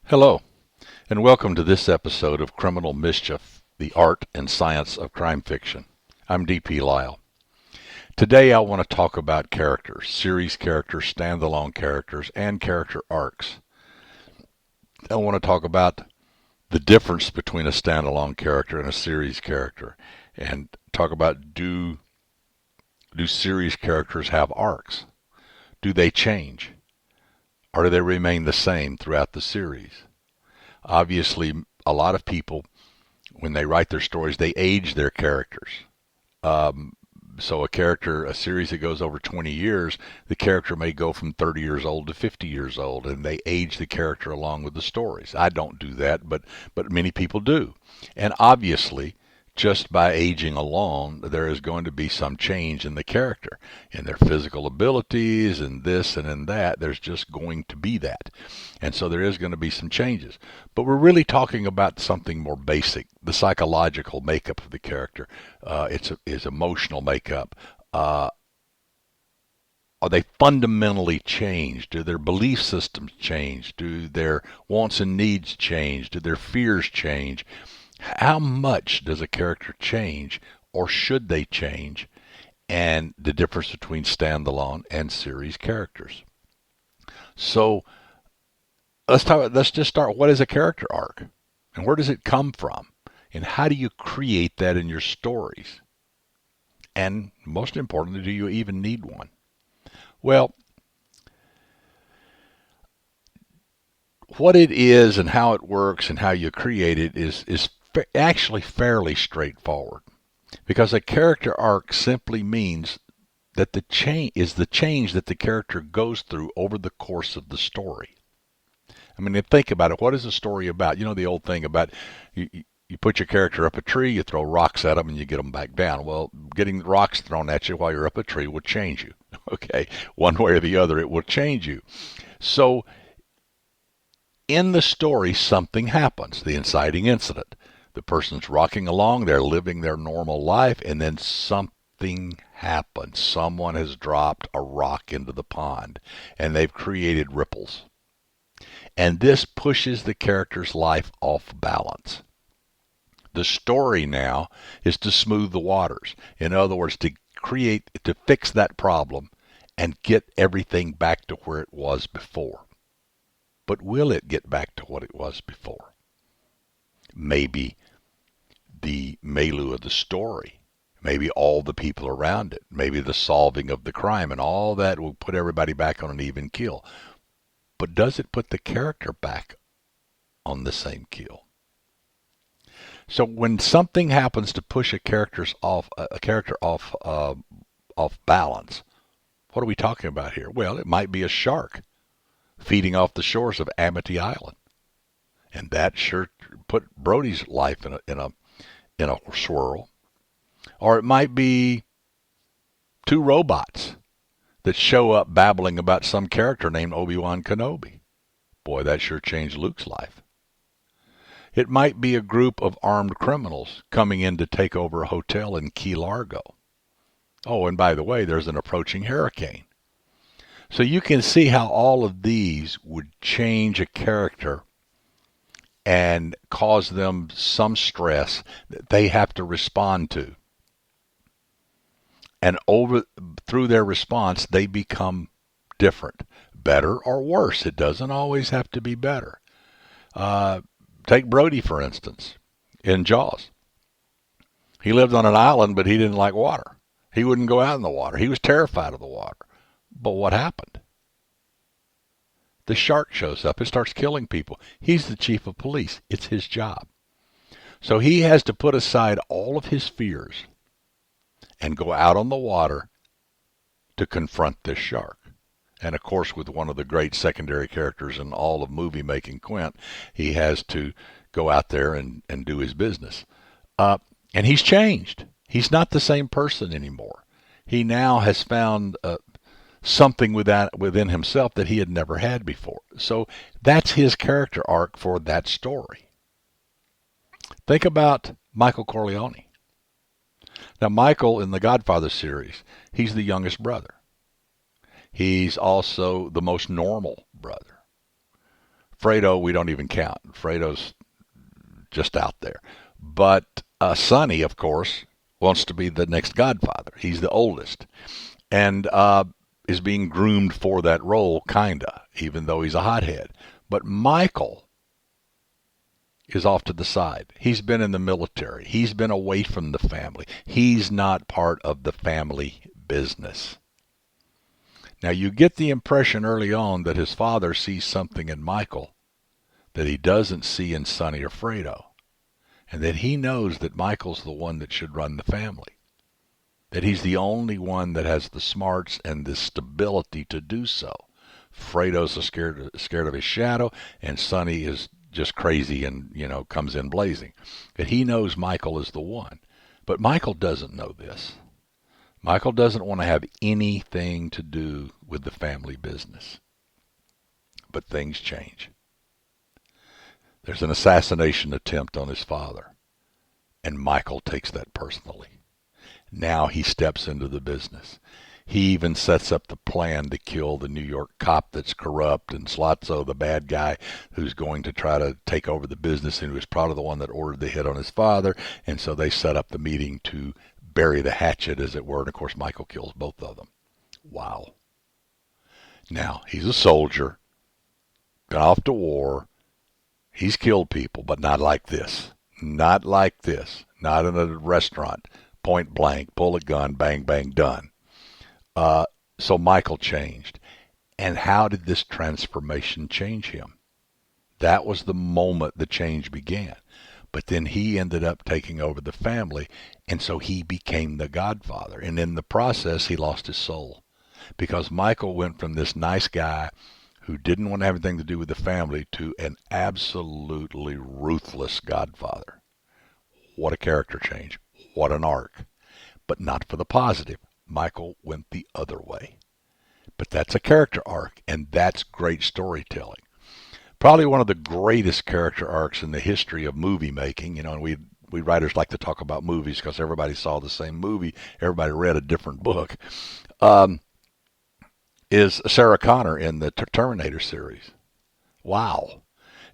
Hello, and welcome to this episode of Criminal Mischief, the Art and Science of Crime Fiction. I'm D.P. Lyle. Today I want to talk about characters, series characters, standalone characters, and character arcs. I want to talk about the difference between a standalone character and a series character, and talk about do series characters have arcs? Do they change? Or do they remain the same throughout the series? Obviously, a lot of people, when they write their stories, they age their characters. Um, so a series that goes over 20 years, the character may go from 30 years old to 50 years old, and they age the character along with the stories. I don't do that, but many people do. And obviously, just by aging alone, there is going to be some change in the character, in their physical abilities, and this and in that. There's just going to be that. And so there is going to be some changes. But we're really talking about something more basic, the psychological makeup of the character, his emotional makeup. Are they fundamentally changed? Do their belief systems change? Do their wants and needs change? Do their fears change? How much does a character change, or should they change? And the difference between standalone and series characters. So let's just start. What is a character arc, and where does it come from, and how do you create that in your stories? And most importantly, do you even need one? Well, what it is and how it works and how you create it is actually fairly straightforward, because a character arc simply means that the change that the character goes through over the course of the story. I mean, think about it. What is the story about? You know the old thing about you put your character up a tree, you throw rocks at them, and you get them back down. Well, getting rocks thrown at you while you're up a tree will change you. Okay, one way or the other, it will change you. So in the story, something happens, the inciting incident. The person's rocking along, they're living their normal life, and then something happens. Someone has dropped a rock into the pond, and they've created ripples. And this pushes the character's life off balance. The story now is to smooth the waters. In other words, to fix that problem and get everything back to where it was before. But will it get back to what it was before? Maybe the milieu of the story, maybe all the people around it, maybe the solving of the crime and all that will put everybody back on an even keel. But does it put the character back on the same keel? So when something happens to push a character off balance, what are we talking about here? Well, it might be a shark feeding off the shores of Amity Island, and that sure put Brody's life in a swirl. Or it might be two robots that show up babbling about some character named Obi-Wan Kenobi. Boy, that sure changed Luke's life. It might be a group of armed criminals coming in to take over a hotel in Key Largo. Oh, and by the way, there's an approaching hurricane. So you can see how all of these would change a character and cause them some stress that they have to respond to. And through their response, they become different, better or worse. It doesn't always have to be better. Take Brody, for instance, in Jaws. He lived on an island, but he didn't like water. He wouldn't go out in the water. He was terrified of the water. But what happened? The shark shows up and starts killing people. He's the chief of police. It's his job. So he has to put aside all of his fears and go out on the water to confront this shark. And of course, with one of the great secondary characters in all of movie making, Quint, he has to go out there and do his business. And he's changed. He's not the same person anymore. He now has found something within himself that he had never had before. So that's his character arc for that story. Think about Michael Corleone. Now, Michael in the Godfather series, he's the youngest brother. He's also the most normal brother. Fredo, we don't even count. Fredo's just out there. But Sonny, of course, wants to be the next Godfather. He's the oldest. And is being groomed for that role, kinda, even though he's a hothead. But Michael is off to the side. He's been in the military. He's been away from the family. He's not part of the family business. Now, you get the impression early on that his father sees something in Michael that he doesn't see in Sonny or Fredo, and that he knows that Michael's the one that should run the family, that he's the only one that has the smarts and the stability to do so. Fredo's scared of his shadow, and Sonny is just crazy and, comes in blazing. That he knows Michael is the one. But Michael doesn't know this. Michael doesn't want to have anything to do with the family business. But things change. There's an assassination attempt on his father, and Michael takes that personally. Now he steps into the business. He even sets up the plan to kill the New York cop that's corrupt, and Slotzo, the bad guy, who's going to try to take over the business, and who was probably the one that ordered the hit on his father. And so they set up the meeting to bury the hatchet, as it were. And of course, Michael kills both of them. Wow. Now, he's a soldier, been off to war. He's killed people, but not like this. Not like this. Not in a restaurant. Point blank, pull a gun, bang, bang, done. So Michael changed. And how did this transformation change him? That was the moment the change began. But then he ended up taking over the family, and so he became the Godfather. And in the process, he lost his soul. Because Michael went from this nice guy who didn't want to have anything to do with the family to an absolutely ruthless Godfather. What a character change. What an arc. But not for the positive. Michael went the other way. But that's a character arc, and that's great storytelling. Probably one of the greatest character arcs in the history of movie making. And we writers like to talk about movies because everybody saw the same movie. Everybody read a different book. Is Sarah Connor in the Terminator series. Wow.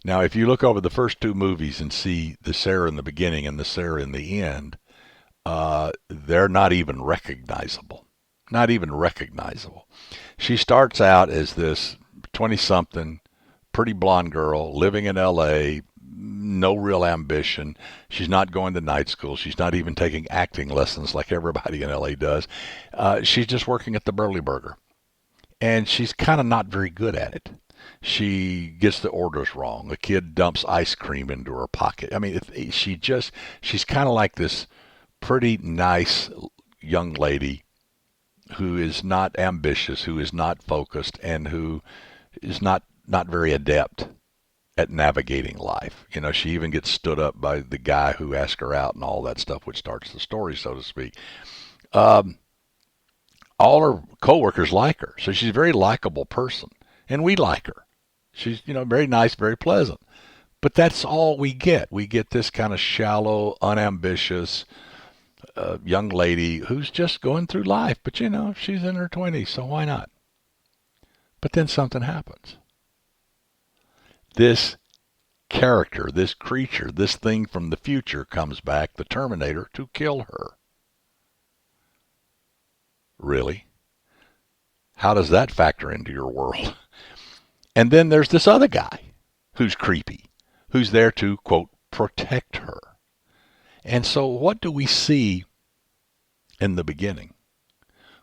Now, if you look over the first two movies and see the Sarah in the beginning and the Sarah in the end, they're not even recognizable. Not even recognizable. She starts out as this 20-something, pretty blonde girl living in L.A., no real ambition. She's not going to night school. She's not even taking acting lessons like everybody in L.A. does. She's just working at the Burley Burger. And she's kind of not very good at it. She gets the orders wrong. A kid dumps ice cream into her pocket. I mean, she's kind of like this pretty nice young lady who is not ambitious, who is not focused, and who is not very adept at navigating life. She even gets stood up by the guy who asked her out and all that stuff, which starts the story, so to speak. All her coworkers like her, so she's a very likable person, and we like her. She's, very nice, very pleasant. But that's all we get. We get this kind of shallow, unambitious young lady who's just going through life. But, she's in her 20s, so why not? But then something happens. This character, this creature, this thing from the future comes back, the Terminator, to kill her. Really? How does that factor into your world? And then there's this other guy who's creepy, who's there to, quote, protect her. And so what do we see in the beginning?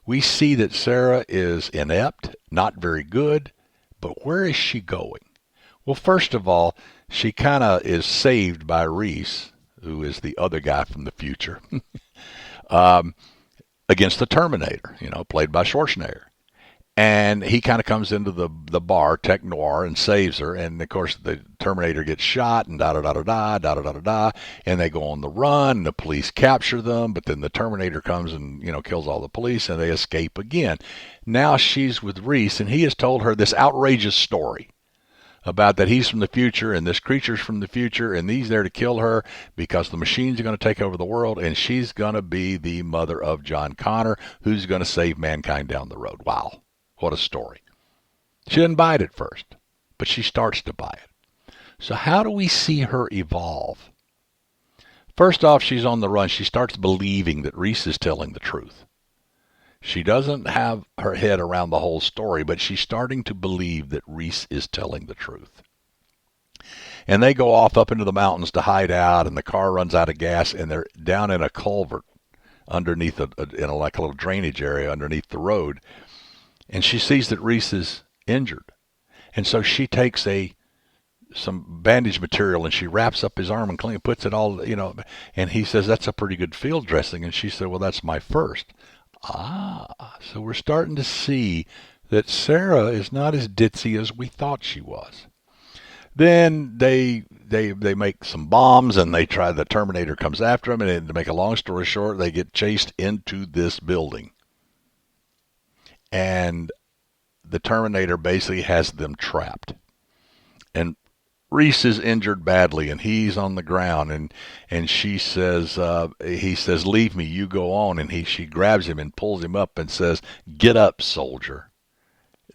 We see that Sarah is inept, not very good, but where is she going? Well, first of all, she kind of is saved by Reese, who is the other guy from the future, against the Terminator, played by Schwarzenegger. And he kind of comes into the bar, Tech Noir, and saves her. And, of course, the Terminator gets shot and da-da-da-da-da, and they go on the run. And the police capture them, but then the Terminator comes and, kills all the police, and they escape again. Now she's with Reese, and he has told her this outrageous story about that he's from the future, and this creature's from the future, and he's there to kill her because the machines are going to take over the world, and she's going to be the mother of John Connor, who's going to save mankind down the road. Wow. What a story. She didn't buy it at first, but she starts to buy it. So how do we see her evolve? First off, she's on the run. She starts believing that Reese is telling the truth. She doesn't have her head around the whole story, but she's starting to believe that Reese is telling the truth. And they go off up into the mountains to hide out, and the car runs out of gas, and they're down in a culvert underneath like a little drainage area underneath the road. And she sees that Reese is injured. And so she takes some bandage material and she wraps up his arm and puts it all, and he says, that's a pretty good field dressing. And she said, well, that's my first. So we're starting to see that Sarah is not as ditzy as we thought she was. Then they make some bombs and the Terminator comes after them, and to make a long story short, they get chased into this building. And the Terminator basically has them trapped. And Reese is injured badly, and he's on the ground, and she says, he says, leave me, you go on. And she grabs him and pulls him up and says, get up, soldier.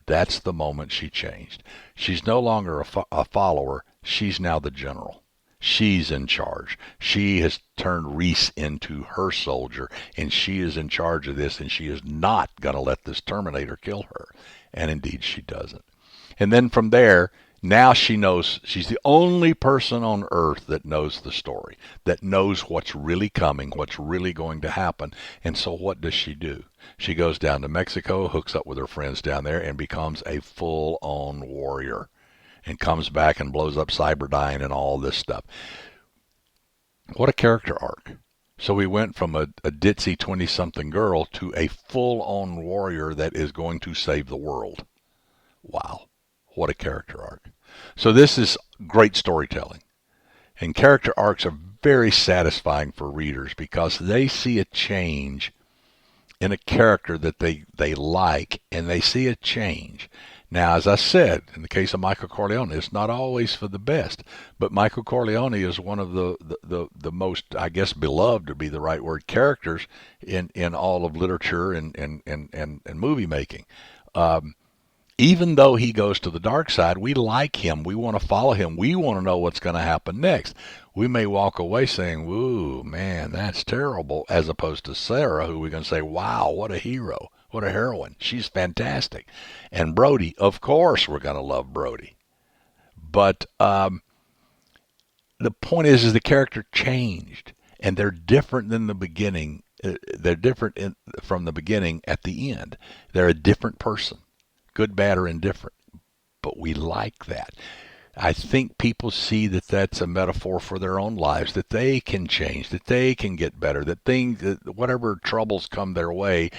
That's the moment she changed. She's no longer a follower. She's now the general. She's in charge. She has turned Reese into her soldier, and she is in charge of this, and she is not going to let this Terminator kill her. And indeed, she doesn't. And then from there, now she knows. She's the only person on Earth that knows the story, that knows what's really coming, what's really going to happen. And so what does she do? She goes down to Mexico, hooks up with her friends down there, and becomes a full-on warrior, and comes back and blows up Cyberdyne and all this stuff. What a character arc. So we went from a ditzy 20-something girl to a full-on warrior that is going to save the world. Wow. What a character arc. So this is great storytelling. And character arcs are very satisfying for readers because they see a change in a character that they like, and they see a change. Now, as I said, in the case of Michael Corleone, it's not always for the best, but Michael Corleone is one of the most, I guess, beloved to be the right word, characters in all of literature and movie making. Even though he goes to the dark side, we like him. We want to follow him. We want to know what's going to happen next. We may walk away saying, "Woo, man, that's terrible," as opposed to Sarah, who we're going to say, "Wow, what a hero, what a heroine. She's fantastic." And Brody, of course, we're going to love Brody. But the point is the character changed, and they're different than the beginning. They're different from the beginning at the end. They're a different person. Good, bad, or indifferent. But we like that. I think people see that that's a metaphor for their own lives, that they can change, that they can get better, that whatever troubles come their way,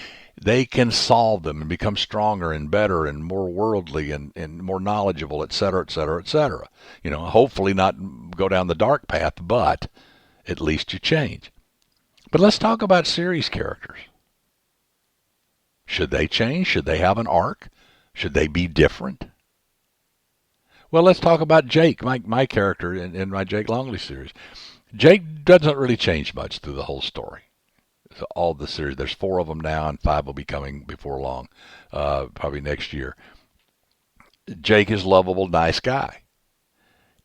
they can solve them and become stronger and better and more worldly and more knowledgeable, et cetera, et cetera, et cetera. Hopefully not go down the dark path, but at least you change. But let's talk about series characters. Should they change? Should they have an arc? Should they be different? Well, let's talk about Jake, my character in my Jake Longley series. Jake doesn't really change much through the whole story. So all the series, there's 4 of them now, and 5 will be coming before long, probably next year. Jake is a lovable, nice guy.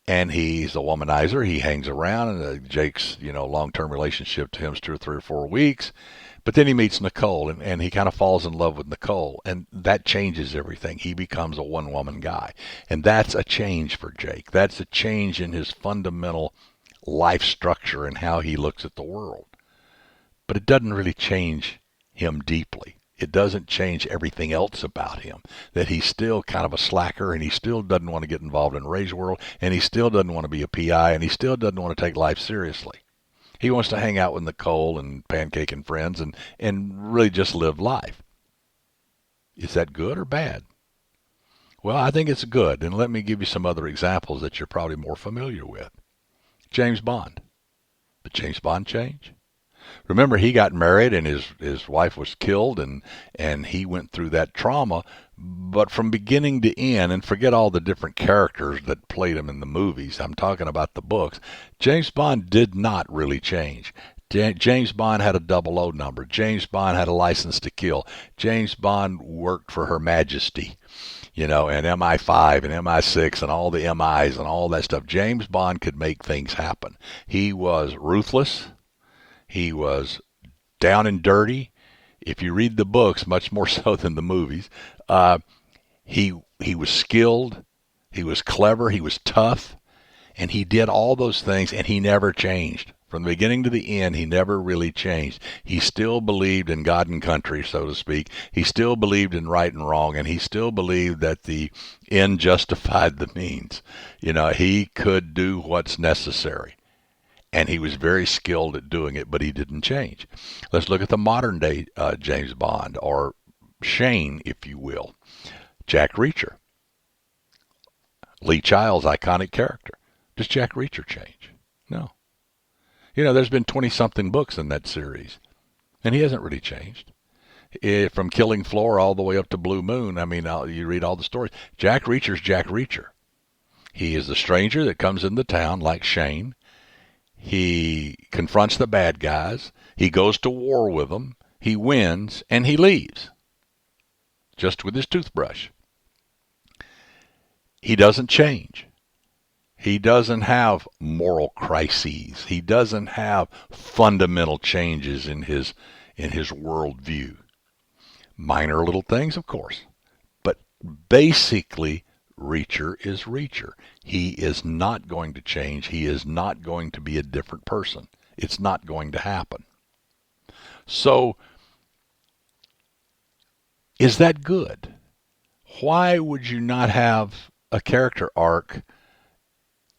And he's a womanizer. He hangs around, and Jake's long-term relationship to him is 2 or 3 or 4 weeks. But then he meets Nicole, and he kind of falls in love with Nicole, and that changes everything. He becomes a one-woman guy, and that's a change for Jake. That's a change in his fundamental life structure and how he looks at the world. But it doesn't really change him deeply. It doesn't change everything else about him, that he's still kind of a slacker, and he still doesn't want to get involved in Ray's world, and he still doesn't want to be a PI, and he still doesn't want to take life seriously. He wants to hang out with Nicole and Pancake and friends and really just live life. Is that good or bad? Well, I think it's good, and let me give you some other examples that you're probably more familiar with. James Bond. Did James Bond change? Remember, he got married and his wife was killed, and he went through that trauma. But from beginning to end, and forget all the different characters that played him in the movies, I'm talking about the books, James Bond did not really change. James Bond had a 00 number. James Bond had a license to kill. James Bond worked for Her Majesty. and MI5 and MI6 and all the MIs and all that stuff. James Bond could make things happen. He was ruthless. He was down and dirty. If you read the books, much more so than the movies, he was skilled. He was clever. He was tough. And he did all those things, and he never changed. From the beginning to the end, he never really changed. He still believed in God and country, so to speak. He still believed in right and wrong, and he still believed that the end justified the means. He could do what's necessary, and he was very skilled at doing it, but he didn't change. Let's look at the modern day James Bond, or Shane, if you will. Jack Reacher. Lee Child's iconic character. Does Jack Reacher change? No. There's been 20-something books in that series, and he hasn't really changed. From Killing Floor all the way up to Blue Moon, you read all the stories. Jack Reacher's Jack Reacher. He is the stranger that comes into town like Shane. He confronts the bad guys. He goes to war with them. He wins, and he leaves, just with his toothbrush. He doesn't change. He doesn't have moral crises. He doesn't have fundamental changes in his worldview. Minor little things, of course. But basically, Reacher is Reacher. He is not going to change. He is not going to be a different person. It's not going to happen. So, is that good? Why would you not have a character arc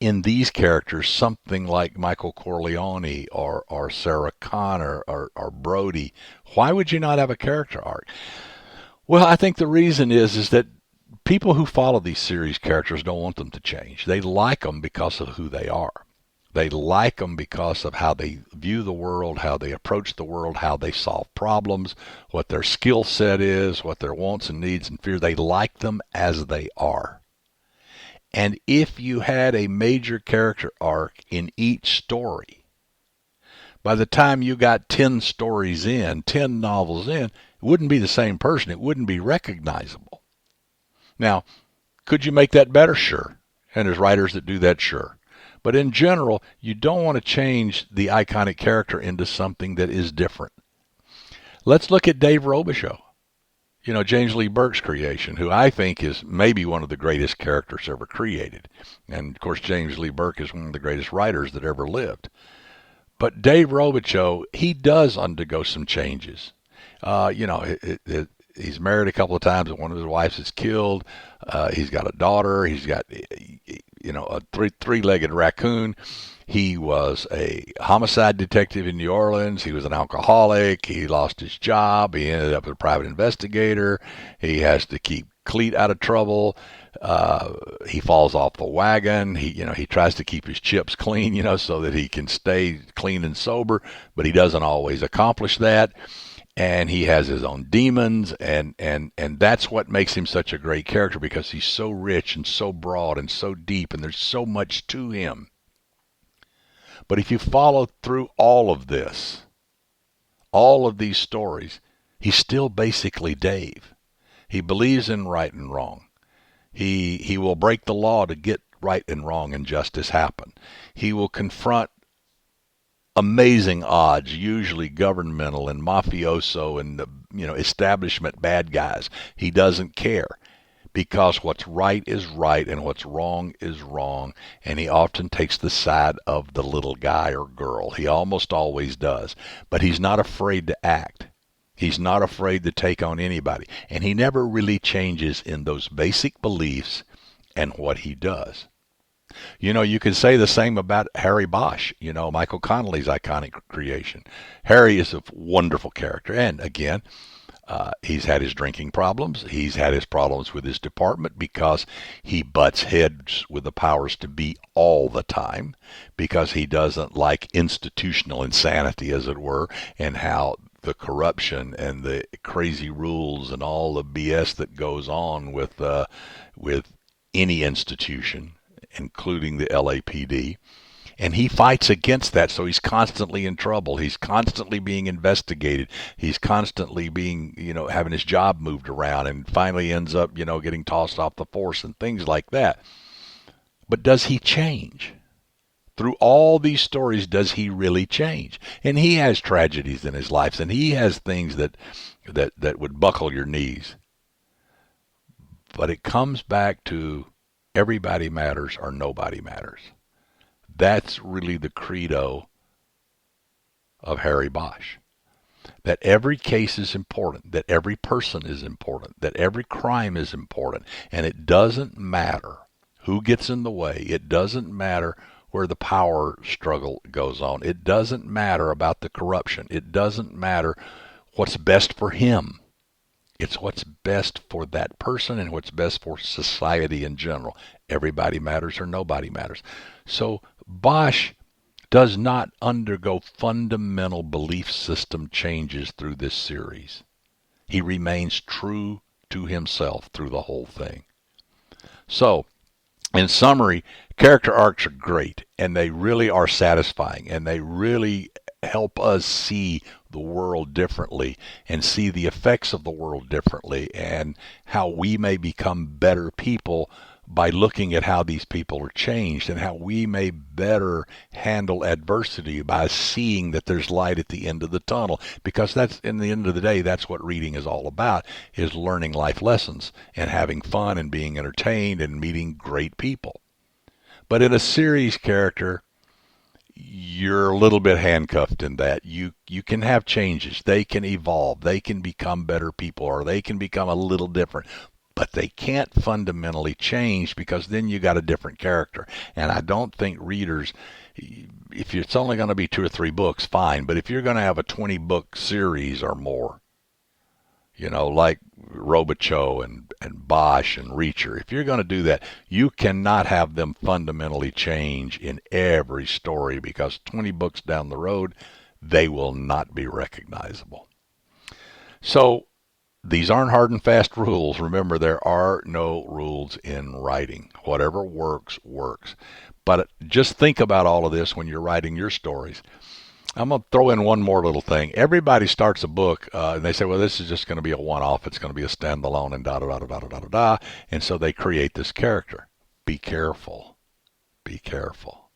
in these characters, something like Michael Corleone or Sarah Connor or Brody? Why would you not have a character arc? Well, I think the reason is that people who follow these series characters don't want them to change. They like them because of who they are. They like them because of how they view the world, how they approach the world, how they solve problems, what their skill set is, what their wants and needs and fears. They like them as they are. And if you had a major character arc in each story, by the time you got 10 stories in, 10 novels in, it wouldn't be the same person. It wouldn't be recognizable. Now, could you make that better? Sure. And there's writers that do that, sure. But in general, you don't want to change the iconic character into something that is different. Let's look at Dave Robichaux. James Lee Burke's creation, who I think is maybe one of the greatest characters ever created. And, of course, James Lee Burke is one of the greatest writers that ever lived. But Dave Robichaux, he does undergo some changes. He's married a couple of times, and one of his wives is killed. He's got a daughter. He's got, a three-legged raccoon. He was a homicide detective in New Orleans. He was an alcoholic. He lost his job. He ended up a private investigator. He has to keep Cleet out of trouble. He falls off the wagon. He tries to keep his chips clean, so that he can stay clean and sober, but he doesn't always accomplish that. And he has his own demons, and that's what makes him such a great character, because he's so rich and so broad and so deep, and there's so much to him. But if you follow through all of this, all of these stories, he's still basically Dave. He believes in right and wrong. He will break the law to get right and wrong and justice happen. He will confront amazing odds, usually governmental and mafioso and establishment bad guys. He doesn't care, because what's right is right and what's wrong is wrong, and he often takes the side of the little guy or girl. He almost always does, but he's not afraid to act. He's not afraid to take on anybody, and he never really changes in those basic beliefs and what he does. You can say the same about Harry Bosch, Michael Connelly's iconic creation. Harry is a wonderful character, and again, he's had his drinking problems. He's had his problems with his department because he butts heads with the powers to be all the time, because he doesn't like institutional insanity, as it were, and how the corruption and the crazy rules and all the BS that goes on with any institution, including the LAPD. And he fights against that, so he's constantly in trouble. He's constantly being investigated. He's constantly being, having his job moved around, and finally ends up, getting tossed off the force and things like that. But does he change? Through all these stories, does he really change? And he has tragedies in his life, and he has things that would buckle your knees. But it comes back to everybody matters or nobody matters. That's really the credo of Harry Bosch. That every case is important, that every person is important, that every crime is important, and it doesn't matter who gets in the way. It doesn't matter where the power struggle goes on. It doesn't matter about the corruption. It doesn't matter what's best for him. It's what's best for that person and what's best for society in general. Everybody matters or nobody matters. So Bosch does not undergo fundamental belief system changes through this series. He remains true to himself through the whole thing. So, in summary, character arcs are great, and they really are satisfying, and they really help us see the world differently and see the effects of the world differently and how we may become better people by looking at how these people are changed, and how we may better handle adversity by seeing that there's light at the end of the tunnel. Because that's, in the end of the day, that's what reading is all about, is learning life lessons and having fun and being entertained and meeting great people. But in a series character, you're a little bit handcuffed in that. You can have changes. They can evolve. They can become better people, or they can become a little different. But they can't fundamentally change, because then you got a different character. And I don't think readers, if it's only going to be 2 or 3 books, fine. But if you're going to have a 20-book series or more, like Robichaux and Bosch and Reacher, if you're going to do that, you cannot have them fundamentally change in every story, because 20 books down the road, they will not be recognizable. So these aren't hard and fast rules. Remember, there are no rules in writing. Whatever works, works. But just think about all of this when you're writing your stories. I'm going to throw in one more little thing. Everybody starts a book, and they say, well, this is just going to be a one-off. It's going to be a standalone, and da-da-da-da-da-da-da. And so they create this character. Be careful. Be careful.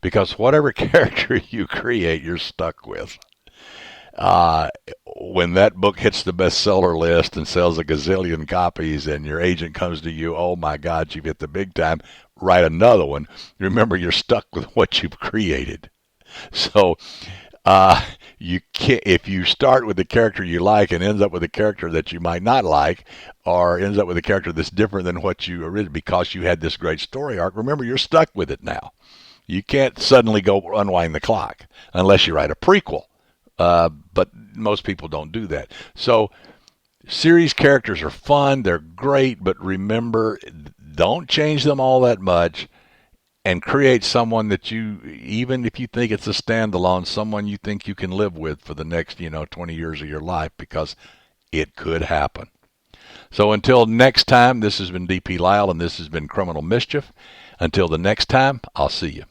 Because whatever character you create, you're stuck with. When that book hits the bestseller list and sells a gazillion copies, and your agent comes to you, oh my God, you've hit the big time, write another one. Remember, you're stuck with what you've created. So you can't, if you start with the character you like and ends up with a character that you might not like, or ends up with a character that's different than what you originally, because you had this great story arc, remember, you're stuck with it now. You can't suddenly go unwind the clock unless you write a prequel. But most people don't do that. So series characters are fun. They're great. But remember, don't change them all that much, and create someone that you, even if you think it's a standalone, someone you think you can live with for the next, 20 years of your life, because it could happen. So until next time, this has been D.P. Lyle, and this has been Criminal Mischief. Until the next time, I'll see you.